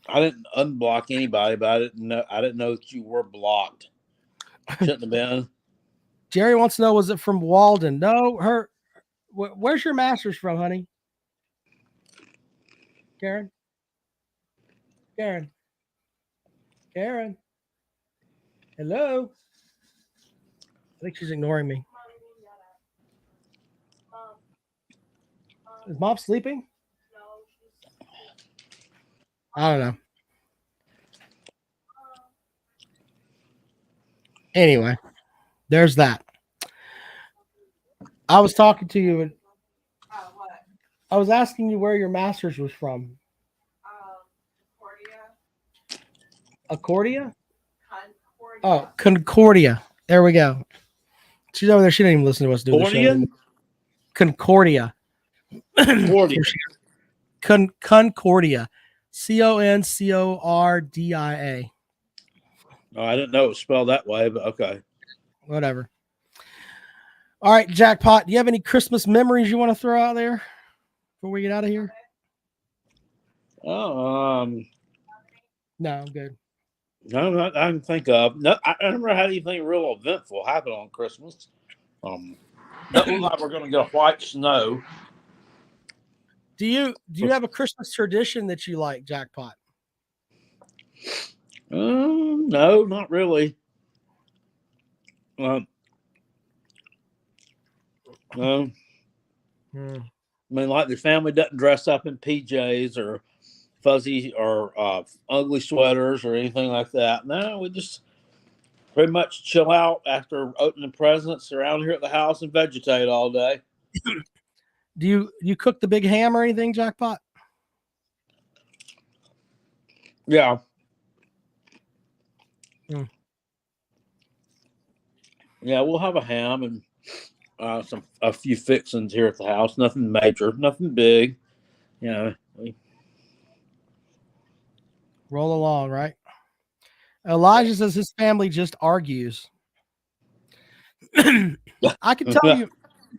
I didn't unblock anybody, but I didn't know that you were blocked. Shouldn't have been. Jerry wants to know, was it from Walden? No, where's your master's from, honey? Karen? Hello? I think she's ignoring me. Is Mom sleeping? I don't know. Anyway, there's that. I was talking to you and I was asking you where your master's was from. Concordia? Oh, Concordia. There we go. She's over there. She didn't even listen to us do the show. Concordia. Concordia. Concordia. Concordia. Oh, I didn't know it was spelled that way, but okay. Whatever. All right, Jackpot. Do you have any Christmas memories you want to throw out there before we get out of here? No, I'm good. No, I can think of. No, I never had anything real eventful happen on Christmas. Doesn't look like we're going to get a white snow. Do you have a Christmas tradition that you like, Jackpot? No, not really. No. I mean, like the family doesn't dress up in PJs or fuzzy or ugly sweaters or anything like that. No, we just pretty much chill out after opening presents around here at the house and vegetate all day. Do you cook the big ham or anything, Jackpot? Yeah. Yeah, we'll have a ham and a few fixings here at the house. Nothing major, nothing big. Roll along, right? Elijah says his family just argues. I can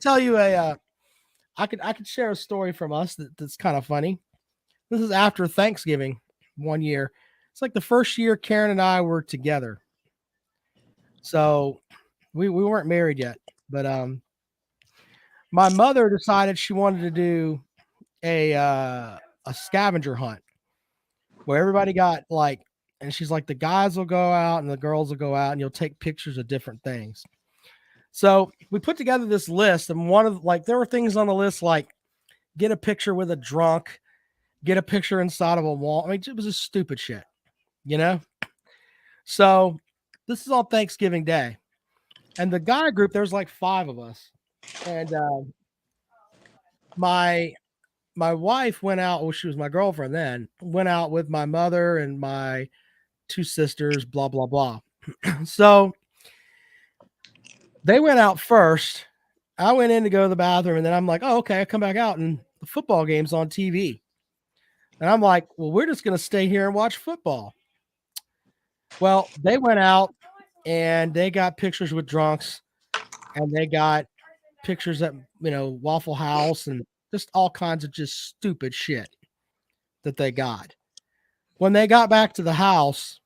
tell you I could share a story from us that's kind of funny. This is after Thanksgiving one year. It's like the first year Karen and I were together. So we weren't married yet, but my mother decided she wanted to do a scavenger hunt where everybody got like, and she's like, the guys will go out and the girls will go out and you'll take pictures of different things. So we put together this list, and there were things on the list like get a picture with a drunk, get a picture inside of a wall. I mean, it was just stupid shit, So this is on Thanksgiving Day, and the guy group, there's like 5 of us, and my wife went out. Well, she was my girlfriend then. Went out with my mother and my 2 sisters. Blah blah blah. So They went out first. I went in to go to the bathroom, and then I'm like, oh, okay. I come back out, and the football game's on TV. And I'm like, well, we're just going to stay here and watch football. Well, they went out, and they got pictures with drunks, and they got pictures at, Waffle House, and just all kinds of just stupid shit that they got. When they got back to the house,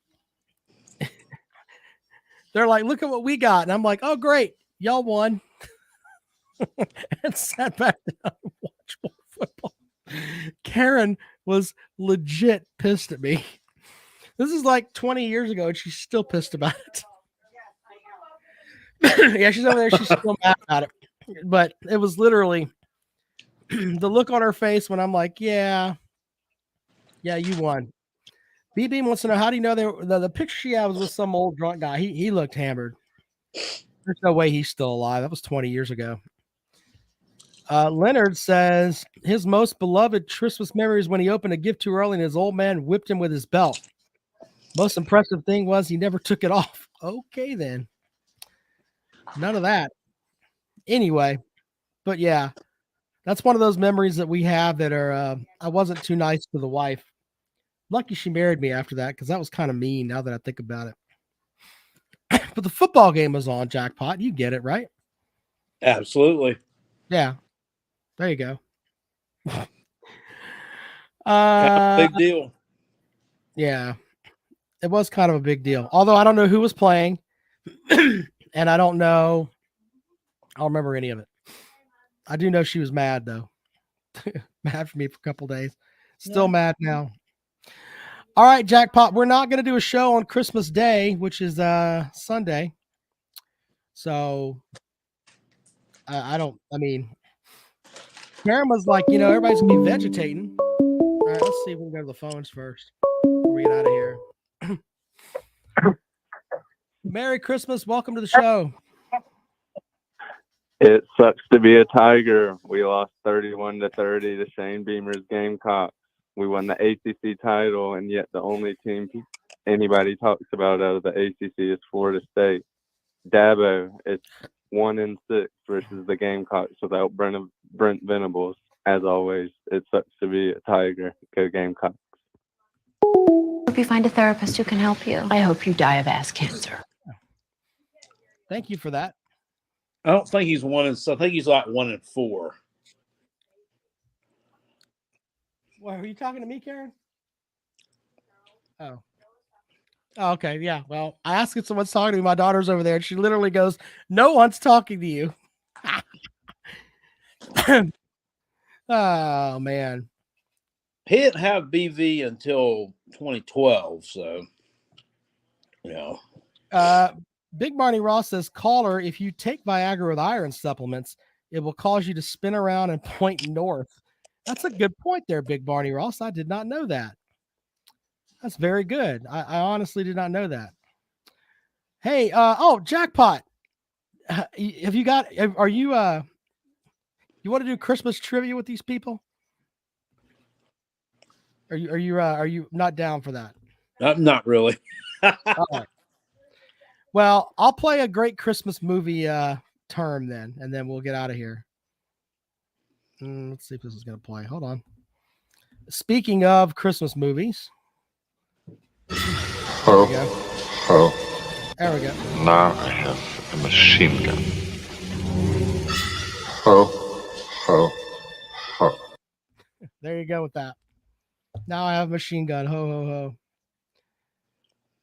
they're like, look at what we got. And I'm like, oh, great. Y'all won. And sat back down and watched more football. Karen was legit pissed at me. This is like 20 years ago, and she's still pissed about it. Yeah, she's over there. She's still mad about it. But it was literally the look on her face when I'm like, yeah, you won. B-Beam wants to know, how do you know the picture she had was with some old drunk guy? He looked hammered. There's no way he's still alive. That was 20 years ago. Leonard says his most beloved Christmas memory is when he opened a gift too early and his old man whipped him with his belt. Most impressive thing was he never took it off. Okay, then. None of that. Anyway, but yeah, that's one of those memories that we have that are, I wasn't too nice to the wife. Lucky she married me after that, because that was kind of mean now that I think about it. But the football game was on, Jackpot. You get it, right? Absolutely. Yeah. There you go. Big deal. Yeah. It was kind of a big deal. Although I don't know who was playing. And I don't remember any of it. I do know she was mad, though. Mad for me for a couple days. Still mad now. All right, Jackpot. We're not going to do a show on Christmas Day, which is Sunday. So Karen was like, everybody's going to be vegetating. All right, let's see if we can go to the phones first before we get out of here. Merry Christmas. Welcome to the show. It sucks to be a Tiger. We lost 31-30 to Shane Beamer's Gamecock. We won the ACC title, and yet the only team anybody talks about out of the ACC is Florida State. Dabo, it's 1-6 versus the Gamecocks without Brent Venables. As always, it sucks to be a Tiger. Go Gamecocks. Hope you find a therapist who can help you. I hope you die of ass cancer. Thank you for that. I don't think he's 1-6. I think he's like 1-4. Well, are you talking to me, Karen? Oh, okay. Yeah. Well, I asked if someone's talking to me. My daughter's over there, and she literally goes, "No one's talking to you." Oh, man. He didn't have BV until 2012, so Big Barney Ross says, caller, if you take Viagra with iron supplements, it will cause you to spin around and point north. That's a good point there, Big Barney Ross. I did not know that. That's very good. I honestly did not know that. Hey, Jackpot. Are you you want to do Christmas trivia with these people? Are you not down for that? not really. All right. Well, I'll play a great Christmas movie term then, and then we'll get out of here. Let's see if this is going to play. Hold on. Speaking of Christmas movies. There we go. There we go. Now I have a machine gun. There you go with that. Now I have a machine gun. Ho, ho,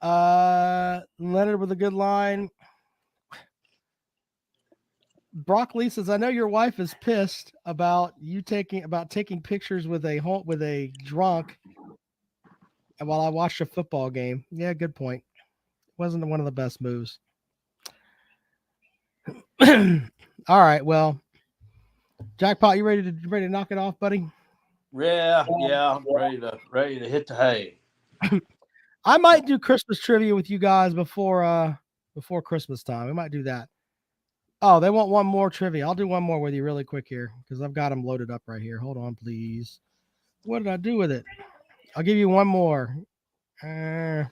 ho. Leonard with a good line. Broccoli says, I know your wife is pissed about you taking pictures with a drunk while I watched a football game. Yeah, good point. Wasn't one of the best moves. All right, well, Jackpot, you ready to knock it off, buddy? Yeah, I'm ready to hit the hay. I might do Christmas trivia with you guys before Christmas time. We might do that. Oh, they want one more trivia. I'll do one more with you really quick here because I've got them loaded up right here. Hold on, please. What did I do with it? I'll give you one more. Damn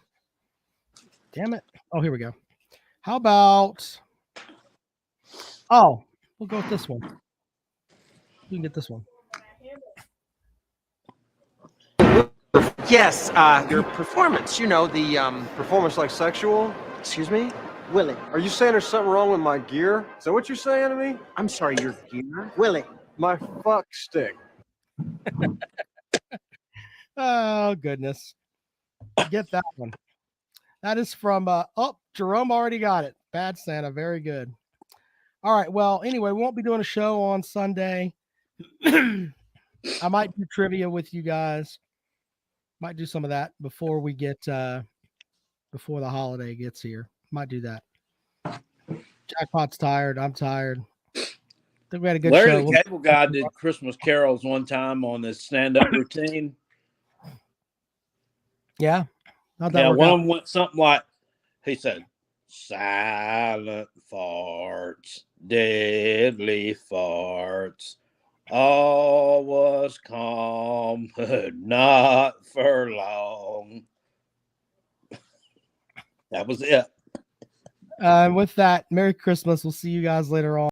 it. Oh, here we go. How about Oh, we'll go with this one. You can get this one. Yes, your performance. You know, the Performance like sexual? excuse me? Willie. Are you saying there's something wrong with my gear? Is that what you're saying to me? I'm sorry, your gear? Willie. My fuck stick. Oh, goodness. Get that one. That is from, Jerome already got it. Bad Santa. Very good. All right. Well, anyway, we won't be doing a show on Sunday. I might do trivia with you guys. Might do some of that before we get, before the holiday gets here. Might do that. Jackpot's tired. I'm tired. I think we had a good Larry show. the Cable Guy did Christmas carols one time on his stand-up routine. Yeah. How'd that Yeah, work one out? of them went something like, he said, silent farts, deadly farts. All was calm, but not for long. That was it. With that, Merry Christmas. We'll see you guys later on.